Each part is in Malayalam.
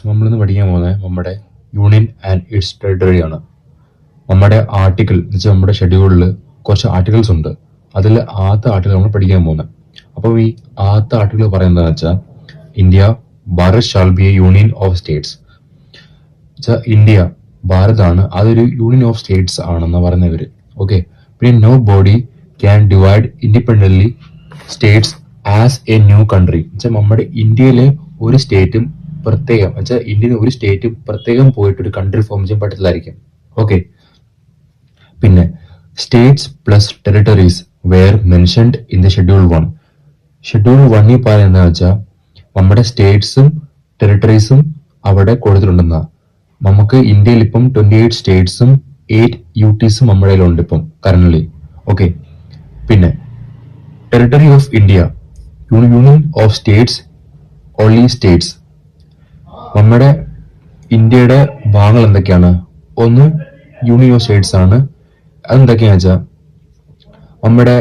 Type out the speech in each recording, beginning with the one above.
നമ്മളിന്ന് പഠിക്കാൻ പോകുന്നത് നമ്മുടെ യൂണിയൻ ആൻഡ് ഇറ്റ്സ് ടെറിട്ടറി ആണ്. നമ്മുടെ ആർട്ടിക്കിൾ എന്ന് വെച്ചാൽ നമ്മുടെ ഷെഡ്യൂളിൽ കുറച്ച് ആർട്ടിക്കിൾസ് ഉണ്ട്. അതിൽ ആദ്യത്തെ ആർട്ടിക്കിൾ നമ്മൾ പഠിക്കാൻ പോകുന്നത്. അപ്പോൾ ഈ ആദ്യത്തെ ആർട്ടിക്കിൾ പറയുന്നതെന്ന് വെച്ചാൽ India Bharat shall be a union of states. India ഭാരതാണ്, അതൊരു യൂണിയൻ ഓഫ് സ്റ്റേറ്റ്സ് ആണെന്ന് പറയുന്നവര്. ഓക്കെ. പിന്നെ nobody can divide independently states as a new country. വെച്ചാൽ നമ്മുടെ ഇന്ത്യയിലെ ഒരു സ്റ്റേറ്റും പ്രത്യേകം വെച്ചാൽ ഇന്ത്യയിൽ ഒരു സ്റ്റേറ്റും പ്രത്യേകം പോയിട്ട് ഒരു കൺട്രി ഫോം ചെയ്യാൻ പറ്റത്തില്ലായിരിക്കും. ഓക്കെ. പിന്നെ states plus territories were mentioned in the schedule 1. Schedule 1 പറയുന്നത് വെച്ചാൽ നമ്മുടെ സ്റ്റേറ്റ്സും ടെറിട്ടറീസും അവിടെ കൊടുത്തിട്ടുണ്ടെന്നാ. നമുക്ക് ഇന്ത്യയിൽ ഇപ്പം 28 സ്റ്റേറ്റ്സും 8 UTസും നമ്മുടെ കയ്യിലുണ്ട് ഇപ്പം കറന്റ്ലി. ഓക്കെ. പിന്നെ territory of India union of States only States. നമ്മുടെ ഇന്ത്യയുടെ ഭാഗങ്ങൾ എന്തൊക്കെയാണ്? ഒന്ന് യൂണിയൻ ഓഫ് സ്റ്റേറ്റ്സ് ആണ്. അതെന്തൊക്കെയാണെന്ന് വെച്ചാൽ നമ്മുടെ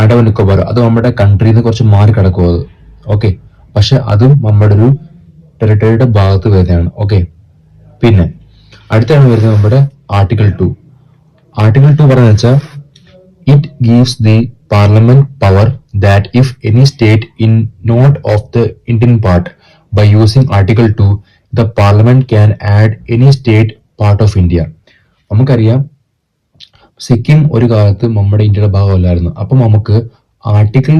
ആൻഡമാൻ നിക്കോബാർ, അത് നമ്മുടെ കൺട്രിയിൽ നിന്ന് കുറച്ച് മാറി കിടക്കും അത്. ഓക്കെ. പക്ഷെ അതും നമ്മുടെ ഒരു ടെറിട്ടറിയുടെ ഭാഗത്ത് വരുന്നതാണ്. ഓക്കെ. പിന്നെ അടുത്താണ് വരുന്നത് നമ്മുടെ ആർട്ടിക്കിൾ 2. ആർട്ടിക്കിൾ 2 പറയുന്നത് വെച്ചാൽ it gives the parliament power that if any state in not of the Indian part by using article 2 the parliament can add any state part of India. നമുക്കറിയാം സിക്കിം ഒരു കാലത്ത് നമ്മുടെ ഇന്ത്യയുടെ ഭാഗമല്ലായിരുന്നു. അപ്പം നമുക്ക് ആർട്ടിക്കിൾ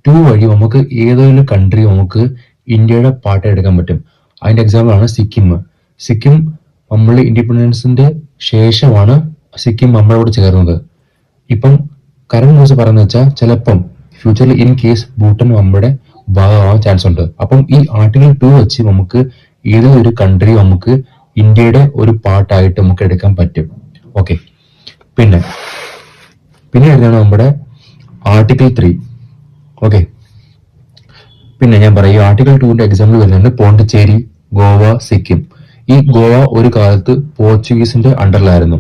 2 വഴി നമുക്ക് ഏതൊരു കൺട്രി നമുക്ക് ഇന്ത്യയുടെ പാർട്ട് എടുക്കാൻ പറ്റും. അതിന്റെ എക്സാമ്പിൾ ആണ് സിക്കിം. സിക്കിം നമ്മൾ ഇൻഡിപെൻഡൻസിന്റെ ശേഷമാണ് സിക്കിം നമ്മളോട് ചേർന്നത്. ഇപ്പം കറന്റ് ന്യൂസ് പറയുന്നത് വെച്ചാൽ ചിലപ്പം ഫ്യൂച്ചറിൽ ഇൻ കേസ് ഭൂട്ടാൻ നമ്മുടെ ഭാഗമാവാൻ ചാൻസ് ഉണ്ട്. അപ്പം ഈ ആർട്ടിക്കിൾ 2 വെച്ച് നമുക്ക് ഏതൊരു കൺട്രി നമുക്ക് ഇന്ത്യയുടെ ഒരു പാർട്ടായിട്ട് നമുക്ക് എടുക്കാൻ പറ്റും. ഓക്കെ. പിന്നെ വരുന്നതാണ് നമ്മുടെ ആർട്ടിക്കിൾ 3. ഓക്കെ. പിന്നെ ഞാൻ പറയും ഈ ആർട്ടിക്കിൾ 2ന്റെ എക്സാമ്പിൾ വരുന്നുണ്ട് പോണ്ടിച്ചേരി, ഗോവ, സിക്കിം. ഈ ഗോവ ഒരു കാലത്ത് പോർച്ചുഗീസിന്റെ അണ്ടറിലായിരുന്നു,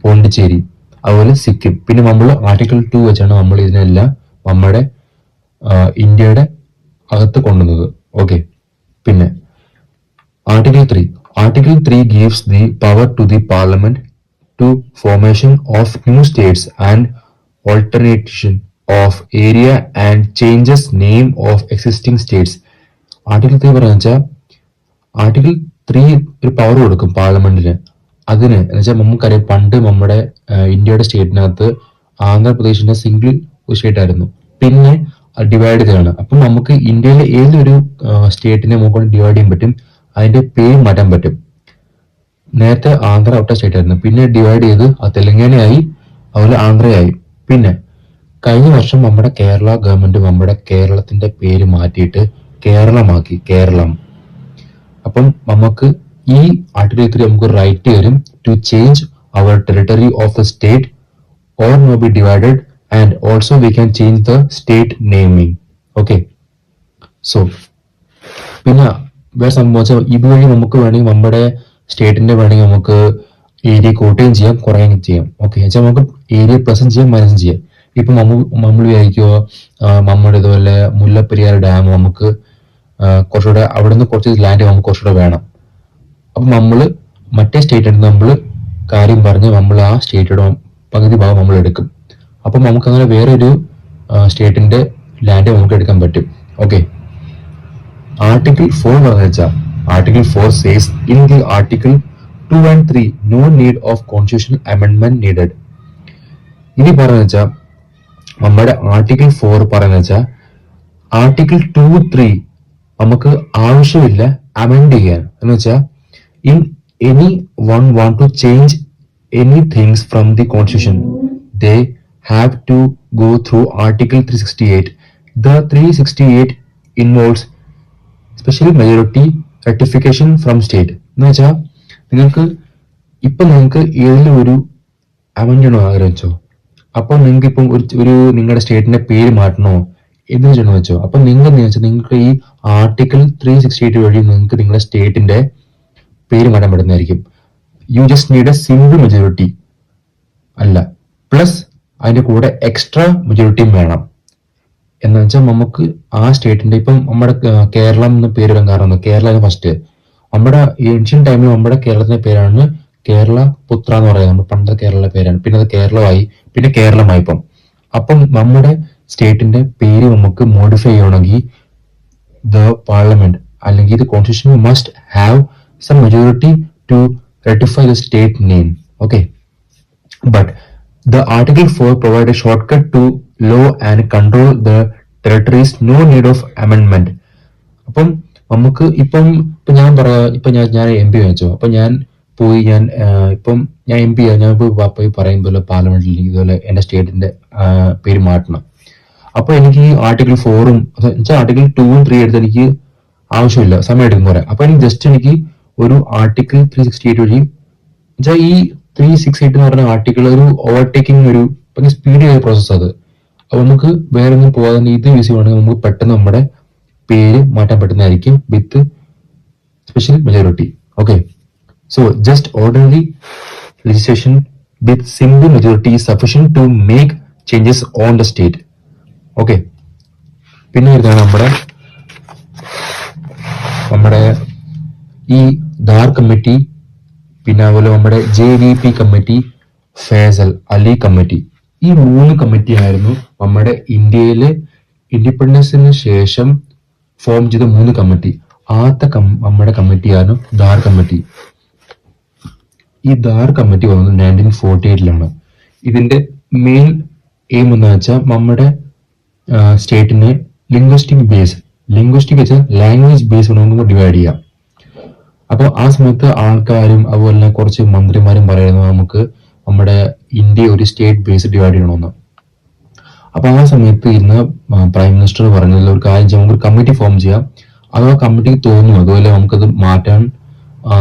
പോണ്ടിച്ചേരി, അതുപോലെ സിക്കിം. പിന്നെ നമ്മൾ ആർട്ടിക്കിൾ 2 വെച്ചാണ് നമ്മൾ ഇതിനെല്ലാം നമ്മുടെ ഇന്ത്യയുടെ അകത്ത് കൊണ്ടുവന്നത്. ഓക്കെ. പിന്നെ article 3 gives the power to the parliament to formation of new states and alternation of area and changes name of existing states. Article 3 പറയുന്നത് വെച്ചാൽ ആർട്ടിക്കിൾ 3 ഒരു പവർ കൊടുക്കും പാർലമെന്റിന്. അതിന് എന്നുവെച്ചാൽ നമുക്കറിയാം പണ്ട് നമ്മുടെ ഇന്ത്യയുടെ സ്റ്റേറ്റിനകത്ത് ആന്ധ്രാപ്രദേശിന്റെ സിംഗിൾ സ്റ്റേറ്റ് ആയിരുന്നു. പിന്നെ ഡിവൈഡ് ചെയ്താണ്. അപ്പം നമുക്ക് ഇന്ത്യയിലെ ഏതൊരു സ്റ്റേറ്റിനെ നമുക്ക് ഡിവൈഡ് ചെയ്യാൻ പറ്റും, അതിന്റെ പേര് മാറ്റാൻ പറ്റും. നേരത്തെ ആന്ധ്ര ഒറ്റ സ്റ്റേറ്റ് ആയിരുന്നു, പിന്നെ ഡിവൈഡ് ചെയ്ത് തെലങ്കാനയായി, അതുപോലെ ആന്ധ്രയായി. പിന്നെ കഴിഞ്ഞ വർഷം നമ്മുടെ കേരള ഗവൺമെന്റ് നമ്മുടെ കേരളത്തിന്റെ പേര് മാറ്റിയിട്ട് കേരളമാക്കി, കേരളം. അപ്പം നമുക്ക് ഈ ആർട്ടിക്കിൾ 3 നമുക്ക് റൈറ്റ് വരും ടു ചേഞ്ച് അവർ territory of the state or no be divided and also we can change the state naming. Okay. So പിന്നെ വേറെ സംഭവം ഇതുവഴി നമുക്ക് വേണമെങ്കിൽ നമ്മുടെ സ്റ്റേറ്റിന്റെ വേണമെങ്കിൽ നമുക്ക് ഏരിയ കൂട്ടുകയും ചെയ്യാം, കുറയുകയും ചെയ്യാം. ഓക്കെ. വെച്ചാൽ നമുക്ക് ഏരിയ പ്ലസും ചെയ്യാം മൈനസും ചെയ്യാം. ഇപ്പൊ നമ്മൾ വിചാരിക്കുമോ നമ്മുടെ ഇതുപോലെ മുല്ലപ്പെരിയാർ ഡാം നമുക്ക് കുറച്ചുകൂടെ അവിടെ നിന്ന് കുറച്ച് ലാൻഡ് നമുക്ക് കുറച്ചുകൂടെ വേണം. അപ്പൊ നമ്മള് മറ്റേ സ്റ്റേറ്റിൽ നിന്ന് നമ്മൾ കാര്യം പറഞ്ഞ് നമ്മൾ ആ സ്റ്റേറ്റിയുടെ പകുതി ഭാഗം നമ്മൾ എടുക്കും. അപ്പം നമുക്ക് അങ്ങനെ വേറെ ഒരു സ്റ്റേറ്റിന്റെ ലാൻഡ് നമുക്ക് എടുക്കാൻ പറ്റും. ഓക്കെ. ആർട്ടിക്കിൾ 4 പറഞ്ഞു വെച്ചാൽ article 4 says in the article 2 and 3 no need of constitutional amendment needed. ഇനി പറഞ്ഞു വെച്ചാൽ നമ്മുടെ ആർട്ടിക്കിൾ 4 പറയുന്ന വെച്ചാൽ ആർട്ടിക്കിൾ 2, 3 നമുക്ക് ആവശ്യമില്ല അമെൻഡ് ചെയ്യാൻ. എന്ന് വെച്ചാൽ in any one want to change any things from the constitution they have to go through article 368. The 368 involves special majority ratification from state. എന്ന് വെച്ചാൽ നിങ്ങൾക്ക് ഏതെങ്കിലും ഒരു അമെൻഡ് ചെയ്യണോ ആഗ്രഹിച്ചോ, അപ്പൊ നിങ്ങൾക്ക് ഇപ്പം ഒരു നിങ്ങളുടെ സ്റ്റേറ്റിന്റെ പേര് മാറ്റണോ എന്ന് ചെയ്യണോ വെച്ചോ, അപ്പൊ നിങ്ങൾക്ക് ഈ ആർട്ടിക്കിൾ 368 വഴി നിങ്ങൾക്ക് നിങ്ങളുടെ സ്റ്റേറ്റിന്റെ പേര് മാറ്റാൻ പറ്റുന്നതായിരിക്കും. You just need a single majority അല്ല, പ്ലസ് അതിന്റെ കൂടെ എക്സ്ട്രാ മെജോറിറ്റിയും വേണം. എന്ന് വെച്ചാൽ നമുക്ക് ആ സ്റ്റേറ്റിന്റെ ഇപ്പം നമ്മുടെ കേരളം എന്ന പേര് വരാൻ കാരണം കേരള ഫസ്റ്റ്, നമ്മുടെ ഏൻഷ്യൻ ടൈമിൽ നമ്മുടെ കേരളത്തിന്റെ പേരാണ് കേരള പുത്ര എന്ന് പറയുന്നത്. നമ്മുടെ പണ്ടത്തെ കേരള പേരാണ്. പിന്നെ അത് കേരളമായി, പിന്നെ കേരളമായി ഇപ്പം. അപ്പം നമ്മുടെ സ്റ്റേറ്റിന്റെ പേര് നമുക്ക് മോഡിഫൈ ചെയ്യണമെങ്കിൽ the parliament അല്ലെങ്കിൽ the constitution must have some majority to ratify the state name. Okay, but the article 4 provide a shortcut to law and control the territories. No need of amendment. അപ്പം നമുക്ക് ഇപ്പം ഇപ്പൊ ഞാൻ പറയാ, ഇപ്പൊ ഞാൻ എം പി വെച്ചോ, അപ്പൊ ഞാൻ പോയി ഇപ്പം ഞാൻ എം പി ഞാൻ പോയി പറയും പോലെ പാർലമെന്റിൽ ഇതുപോലെ എന്റെ സ്റ്റേറ്റിന്റെ പേര് മാറ്റണം. അപ്പൊ എനിക്ക് ഈ ആർട്ടിക്കിൾ 4ഉം ആർട്ടിക്കിൾ 2ഉം 3 എടുത്ത് എനിക്ക് ആവശ്യമില്ല, സമയം എടുക്കും കുറെ. അപ്പൊ എനിക്ക് ജസ്റ്റ് എനിക്ക് ഒരു ആർട്ടിക്കിൾ 368 വഴി ഈ 368 എന്ന് പറഞ്ഞ ആർട്ടിക്കിൾ ഒരു ഓവർടേക്കിംഗ് ഒരു സ്പീഡ് ചെയ്ത പ്രോസസ് അത്. അപ്പൊ നമുക്ക് വേറെ ഒന്നും പോകാതെ ഇത് യൂസ് ചെയ്യുവാണെങ്കിൽ നമുക്ക് പെട്ടെന്ന് നമ്മുടെ പേര് മാറ്റാൻ പറ്റുന്നതായിരിക്കും with special majority. Okay, so just ordinary legislation with single majority is sufficient to make changes on the state. Okay, പിന്നെ വരുന്നതാണ് നമ്മുടെ ഈ ധാർ കമ്മിറ്റി, പിന്നെ അതുപോലെ നമ്മുടെ JVP committee, Faisal Ali committee. ഈ 3 കമ്മിറ്റി ആയിരുന്നു നമ്മുടെ ഇന്ത്യയിലെ ഇൻഡിപെൻഡൻസിന് ശേഷം ഫോം ചെയ്ത 3 കമ്മിറ്റി. ആദ്യത്തെ നമ്മുടെ കമ്മിറ്റിയാണ് ധാർ കമ്മിറ്റി. ഈ ധാർ കമ്മിറ്റി വന്നത് 1948 ഇതിന്റെ മെയിൻ എയിം എന്ന് വെച്ചാൽ നമ്മുടെ സ്റ്റേറ്റിനെ ലിംഗ്വിസ്റ്റിക് വെച്ചാൽ ലാംഗ്വേജ് ബേസ് നമുക്ക് ഡിവൈഡ് ചെയ്യാം. അപ്പൊ ആ സമയത്ത് ആൾക്കാരും അതുപോലെ തന്നെ കുറച്ച് മന്ത്രിമാരും പറയുന്നത് നമുക്ക് നമ്മുടെ ഇന്ത്യ ഒരു സ്റ്റേറ്റ് ബേസ് ഡിവൈഡ് ചെയ്യണമെന്ന്. അപ്പൊ ആ സമയത്ത് ഇന്ന് പ്രൈം മിനിസ്റ്റർ പറഞ്ഞതിൽ ഒരു കാര്യം ചെയ്യാം, നമുക്ക് ഒരു കമ്മിറ്റി ഫോം ചെയ്യാം. അത് ആ കമ്മിറ്റിക്ക് തോന്നുന്നു അതുപോലെ നമുക്കത് മാറ്റാൻ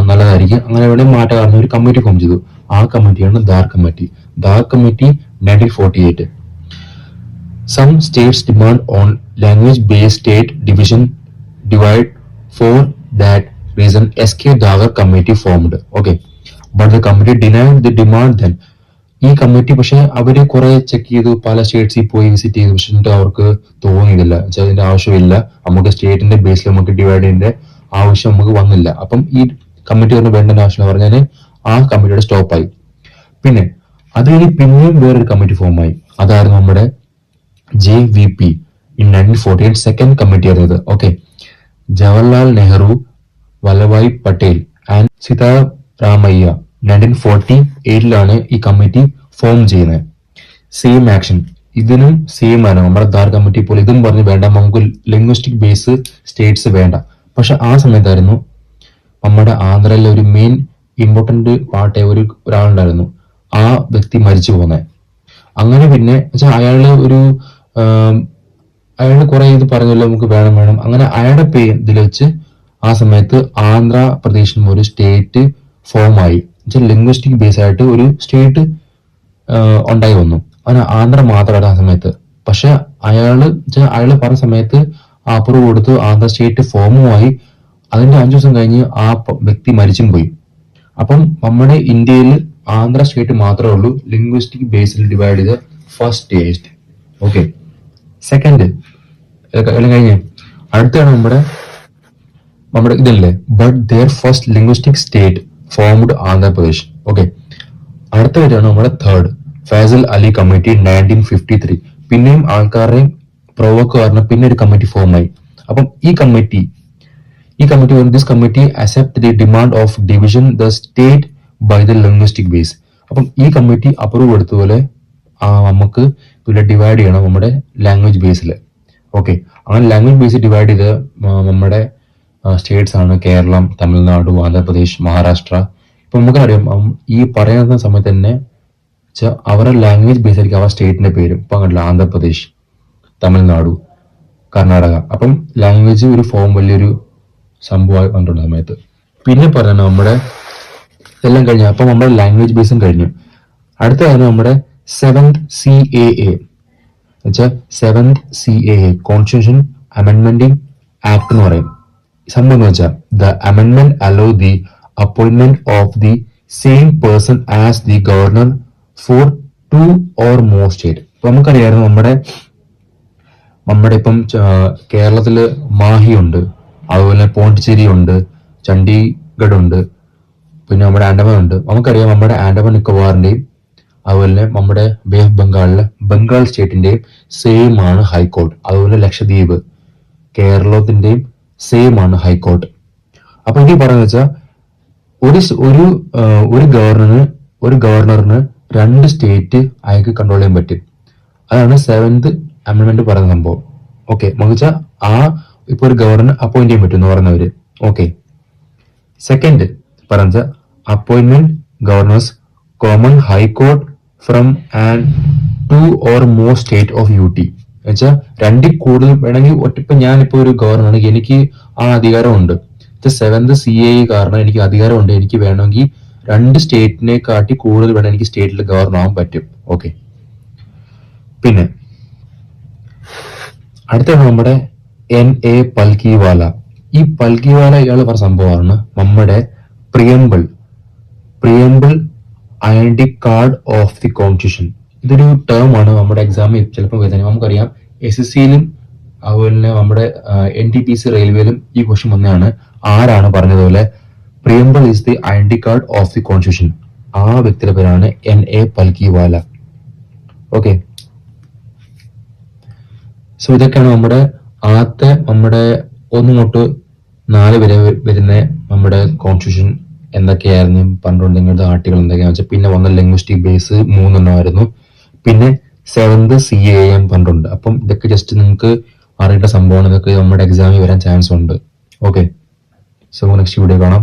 നല്ലതായിരിക്കും, അങ്ങനെ വേണ്ടി മാറ്റാൻ ഒരു കമ്മിറ്റി ഫോം ചെയ്തു. ആ കമ്മിറ്റിയാണ് Thar committee. Thar committee 1948. Some states demand on language-based state division divide. For that reason, SK Dawar committee formed. Okay, but the committee denied the demand then. ഈ കമ്മിറ്റി പക്ഷെ അവര് കുറെ ചെക്ക് ചെയ്തു, പല സ്റ്റേറ്റ്സിൽ പോയി വിസിറ്റ് ചെയ്തു, പക്ഷെ അവർക്ക് തോന്നിയില്ല, അതിന്റെ ആവശ്യമില്ല, നമുക്ക് സ്റ്റേറ്റിന്റെ ബേസിൽ നമുക്ക് ഡിവൈഡ് ചെയ്യേണ്ട ആവശ്യം നമുക്ക് വന്നില്ല. അപ്പം ഈ കമ്മിറ്റി ഒന്ന് വേണ്ട ആവശ്യം പറഞ്ഞാല് ആ കമ്മിറ്റിയുടെ സ്റ്റോപ്പായി. പിന്നെ അത് കഴിഞ്ഞ് പിന്നെയും വേറൊരു കമ്മിറ്റി ഫോമായി, അതായിരുന്നു നമ്മുടെ JVP in 1948 സെക്കൻഡ് കമ്മിറ്റി ആയിരുന്നത്. ഓക്കെ, ജവഹർലാൽ നെഹ്റു, വല്ലഭായ് പട്ടേൽ ആൻഡ് സീതാരാമയ്യ 1948 ഈ കമ്മിറ്റി ഫോം ചെയ്യുന്നത്. സെയിം ആക്ഷൻ, ഇതിനും സെയിം ആണ് നമ്മുടെ ധാർ കമ്മിറ്റി പോലെ. ഇതും പറഞ്ഞ് വേണ്ട, നമുക്ക് ലിംഗ്വിസ്റ്റിക് ബേസ് സ്റ്റേറ്റ്സ് വേണ്ട. പക്ഷെ ആ സമയത്തായിരുന്നു നമ്മുടെ ആന്ധ്രയിലെ ഒരു മെയിൻ ഇമ്പോർട്ടന്റ് പാർട്ടായ ഒരാളുണ്ടായിരുന്നു, ആ വ്യക്തി മരിച്ചു പോകുന്നത്. അങ്ങനെ പിന്നെ അയാള് കുറെ ഇത് പറഞ്ഞല്ലോ നമുക്ക് വേണം, അങ്ങനെ അയാളുടെ ഇതിൽ വെച്ച് ആ സമയത്ത് ആന്ധ്രാപ്രദേശിനും ഒരു സ്റ്റേറ്റ് ഫോം ആയി. ലിംഗ്വിസ്റ്റിക് ബേസ് ആയിട്ട് ഒരു സ്റ്റേറ്റ് ഉണ്ടായി വന്നു. അങ്ങനെ ആന്ധ്ര മാത്രമായിട്ട് ആ സമയത്ത്. പക്ഷെ അയാള് പറഞ്ഞ സമയത്ത് അപ്രൂവ് കൊടുത്തു, ആന്ധ്ര സ്റ്റേറ്റ് ഫോമുമായി. അതിന്റെ 5 ദിവസം കഴിഞ്ഞ് ആ വ്യക്തി മരിച്ചും പോയി. അപ്പം നമ്മുടെ ഇന്ത്യയിൽ ആന്ധ്ര സ്റ്റേറ്റ് മാത്രമേ ഉള്ളൂ ലിംഗ്വിസ്റ്റിക് ബേസിൽ ഡിവൈഡ് ചെയ്ത ഫസ്റ്റ് സ്റ്റേറ്റ്. ഓക്കെ, സെക്കൻഡ് എല്ലാം കഴിഞ്ഞ് അടുത്താണ് നമ്മുടെ ഇതല്ലേ, but there first linguistic state formed Andhra Pradesh. Okay, അടുത്തതായിട്ടാണ് നമ്മുടെ തേർഡ് ഫൈസൽ അലി കമ്മിറ്റി 1953. പിന്നെയും ആൾക്കാരെയും പ്രൊവോക്ക് കാരണം പിന്നെ ഒരു കമ്മിറ്റി ഫോമായി. അപ്പം ഈ committee this committee accept the demand of division the state by the linguistic base. അപ്പം ഈ കമ്മിറ്റി അപ്രൂവ് എടുത്തതുപോലെ നമുക്ക് പിന്നെ ഡിവൈഡ് ചെയ്യണം നമ്മുടെ ലാംഗ്വേജ് ബേസിൽ. ഓക്കെ, അങ്ങനെ ലാംഗ്വേജ് ബേസ് ഡിവൈഡ് ചെയ്ത് നമ്മുടെ സ്റ്റേറ്റ്സ് ആണ് കേരളം, തമിഴ്നാട്, ആന്ധ്രാപ്രദേശ്, മഹാരാഷ്ട്ര. ഇപ്പൊ നമുക്കറിയാം ഈ പറയുന്ന സമയത്ത് തന്നെ അവരുടെ ലാംഗ്വേജ് ബേസ് ആയിരിക്കും അവരുടെ സ്റ്റേറ്റിന്റെ പേര്. ഇപ്പൊ അങ്ങനല്ല, ആന്ധ്രാപ്രദേശ്, തമിഴ്നാടു, കർണാടക. അപ്പം ലാംഗ്വേജ് ഒരു ഫോം വലിയൊരു സംഭവമായി വന്നിട്ടുണ്ട് സമയത്ത്. പിന്നെ പറയുന്നത് നമ്മുടെ എല്ലാം കഴിഞ്ഞു. അപ്പൊ നമ്മുടെ ലാംഗ്വേജ് ബേസും കഴിഞ്ഞു. അടുത്തതാണ് നമ്മുടെ 7th CAA വെച്ചാൽ 7th CAA കോൺസ്റ്റിറ്റ്യൂഷൻ അമെൻഡ്മെന്റിംഗ് ആക്ട് എന്ന് പറയും. സംഭവം എന്ന് വെച്ചാൽ the amendment allow the appointment of the same person as the governor for 2 or more state. ഇപ്പൊ നമുക്കറിയാമായിരുന്നു നമ്മുടെ ഇപ്പം കേരളത്തില് മാഹി ഉണ്ട്, അതുപോലെ പോണ്ടിച്ചേരി ഉണ്ട്, ചണ്ഡീഗഡ് ഉണ്ട്, പിന്നെ നമ്മുടെ ആൻഡമാൻ ഉണ്ട്. നമുക്കറിയാം നമ്മുടെ ആൻഡമാൻ നിക്കോബാറിന്റെയും അതുപോലെ തന്നെ നമ്മുടെ ബേ ഓഫ് ബംഗാളിലെ ബംഗാൾ സ്റ്റേറ്റിന്റെയും സെയിം ആണ് ഹൈക്കോർട്ട്. അതുപോലെ ലക്ഷദ്വീപ്, കേരളത്തിന്റെയും സെയിം ആണ് ഹൈക്കോർട്ട്. അപ്പൊ എനിക്ക് പറയുന്നത് വെച്ചാൽ ഒരു സ്- ഒരു ഒരു ഗവർണറിന് രണ്ട് സ്റ്റേറ്റ് അയാൾക്ക് കൺട്രോൾ ചെയ്യാൻ പറ്റും. അതാണ് സെവൻത് അമെന്റ്മെന്റ് പറയുന്ന സംഭവം. ഓക്കെ, മറിച്ച് ആ ഇപ്പൊ ഒരു ഗവർണർ അപ്പോയിന്റ് ചെയ്യാൻ പറ്റും എന്ന് പറഞ്ഞവര്. ഓക്കെ, സെക്കൻഡ് പറഞ്ഞ appointment governor's common high court from and two or more state of Ooty. എന്നുവെച്ചാൽ രണ്ടിൽ കൂടുതൽ വേണമെങ്കിൽ ഇപ്പൊ ഞാനിപ്പോ ഒരു ഗവർണറാണെങ്കിൽ എനിക്ക് ആ അധികാരമുണ്ട്. സെവൻത് CA കാരണം എനിക്ക് അധികാരമുണ്ട്. എനിക്ക് വേണമെങ്കിൽ രണ്ട് സ്റ്റേറ്റിനെ കാട്ടി കൂടുതൽ വേണം എനിക്ക് സ്റ്റേറ്റിൽ ഗവർണർ ആവാൻ പറ്റും. ഓക്കെ, പിന്നെ അടുത്ത നമ്മുടെ NA പൽക്കിവാല. ഈ പൽക്കിവാല ഇയാൾ പറഞ്ഞ സംഭവമാണ് നമ്മുടെ preamble preamble identity card of the constitution. ഇതൊരു ടേം ആണ് നമ്മുടെ എക്സാമിൽ ചിലപ്പോൾ വരുന്നത്. നമുക്കറിയാം SSCയിലും അതുപോലെ തന്നെ നമ്മുടെ NTPC റെയിൽവേയിലും ഈ ക്വസ്റ്റ്യൻ വന്നതാണ്. ആരാണ് പറഞ്ഞതുപോലെ preamble is the identity card of the constitution. ആ വ്യക്തിയുടെ പേരാണ് NA പൽക്കിവാല. ഓക്കെ, സോ ഇതൊക്കെയാണ് നമ്മുടെ ഒന്ന് തൊട്ട് 4 വരെ വരുന്ന നമ്മുടെ കോൺസ്റ്റിറ്റ്യൂഷൻ എന്തൊക്കെയായിരുന്നു പണ്ടുണ്ടെങ്കിൽ ആർട്ടിക്കിൾ എന്തൊക്കെയാണെന്ന് വെച്ചാൽ. പിന്നെ വന്ന ലിംഗ്വിസ്റ്റിക് ബേസ് 3 പിന്നെ സെവൻത് CAM പണ്ടുണ്ട്. അപ്പം ഇതൊക്കെ ജസ്റ്റ് നിങ്ങൾക്ക് അറിയേണ്ട സംഭവമാണ്. ഇതൊക്കെ നമ്മുടെ എക്സാമിൽ വരാൻ ചാൻസ് ഉണ്ട്. ഓക്കെ, സോ നെക്സ്റ്റ് വീഡിയോ കാണാം.